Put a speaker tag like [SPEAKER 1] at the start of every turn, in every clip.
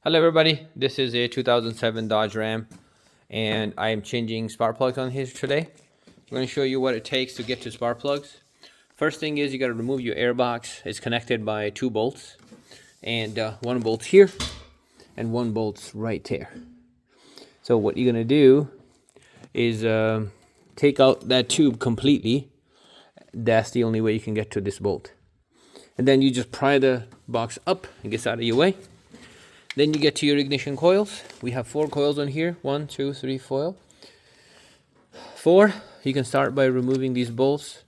[SPEAKER 1] Hello everybody, this is a 2007 Dodge Ram and I am changing spark plugs on here today. I'm going to show you what it takes to get to spark plugs. First thing is you got to remove your air box. It's connected by 2 bolts and one bolt's here and one bolt's right there. So what you're going to do is take out that tube completely. That's the only way you can get to this bolt. And then you just pry the box up and gets out of your way. Then you get to your ignition coils. We have 4 coils on here. 1, 2, 3, 4. You can start by removing these bolts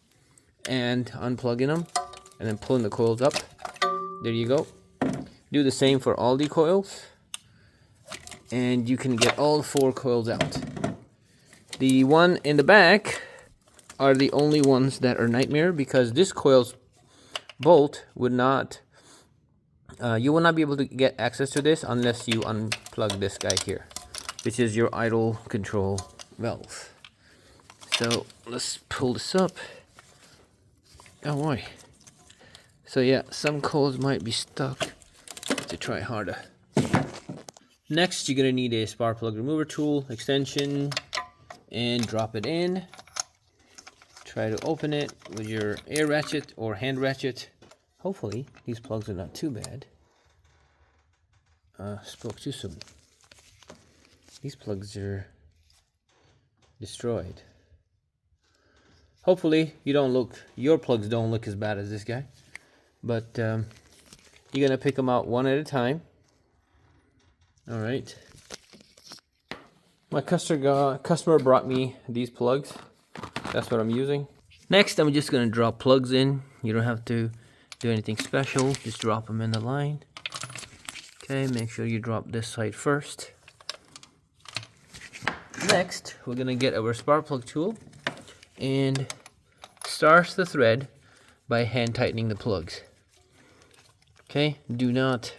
[SPEAKER 1] and unplugging them and then pulling the coils up. There you go. Do the same for all the coils and you can get all 4 coils out. The one in the back are the only ones that are nightmare because this coil's bolt would not you will not be able to get access to this unless you unplug this guy here, which is your idle control valve. So let's pull this up. Oh boy. So yeah, some coils might be stuck. To try harder. Next, you're gonna need a spark plug remover tool, extension, and drop it in. Try to open it with your air ratchet or hand ratchet. Hopefully, these plugs are not too bad. Spoke too soon. These plugs are destroyed. Hopefully, your plugs don't look as bad as this guy. But you're gonna pick them out one at a time. All right. My customer brought me these plugs. That's what I'm using. Next, I'm just gonna drop plugs in. You don't have to do anything special, just drop them in the line. Okay, make sure you drop this side first. Next, we're gonna get our spark plug tool and start the thread by hand tightening the plugs. Okay, do not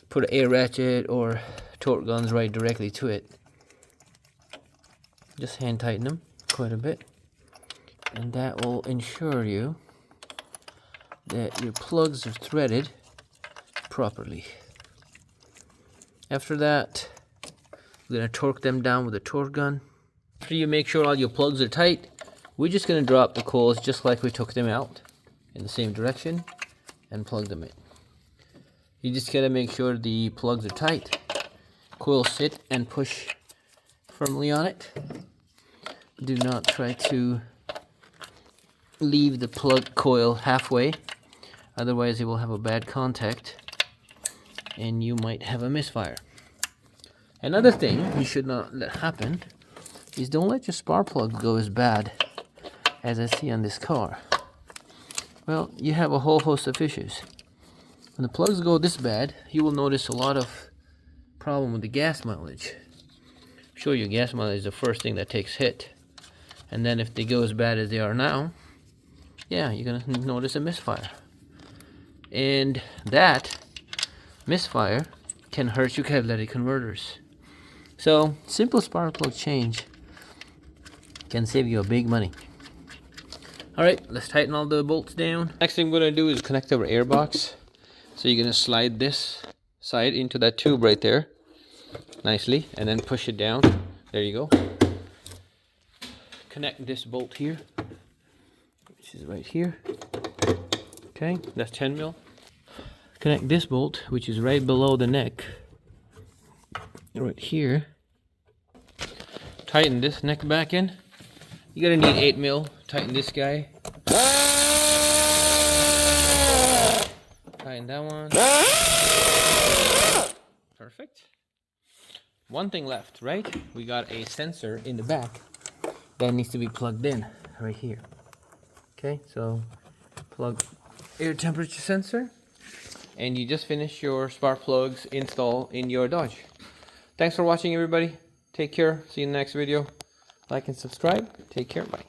[SPEAKER 1] put an air ratchet or torque guns right directly to it. Just hand tighten them quite a bit, and that will ensure you that your plugs are threaded properly. After that, we're going to torque them down with a torque gun. After you make sure all your plugs are tight, we're just going to drop the coils just like we took them out in the same direction and plug them in. You just got to make sure the plugs are tight. Coils sit and push firmly on it. Do not try to leave the plug coil halfway, otherwise it will have a bad contact and you might have a misfire. Another thing you should not let happen is don't let your spark plug go as bad as I see on this car. Well, you have a whole host of issues. When the plugs go this bad, you will notice a lot of problem with the gas mileage. I'm sure your gas mileage is the first thing that takes hit. And then if they go as bad as they are now, yeah, you're gonna notice a misfire. And that misfire can hurt your catalytic converters. So simple spark plug change can save you a big money. Alright, let's tighten all the bolts down. Next thing we're gonna do is connect our air box. So you're gonna slide this side into that tube right there nicely and then push it down. There you go. Connect this bolt here, which is right here. Okay, that's 10 mil. Connect this bolt, which is right below the neck, right here. Tighten this neck back in. You're gonna need 8 mil. Tighten this guy. Tighten that one. Perfect. One thing left, right? We got a sensor in the back that needs to be plugged in right here. Okay, so plug air temperature sensor, and you just finished your spark plugs install in your Dodge. Thanks for watching, everybody. Take care. See you in the next video. Like and subscribe. Take care. Bye.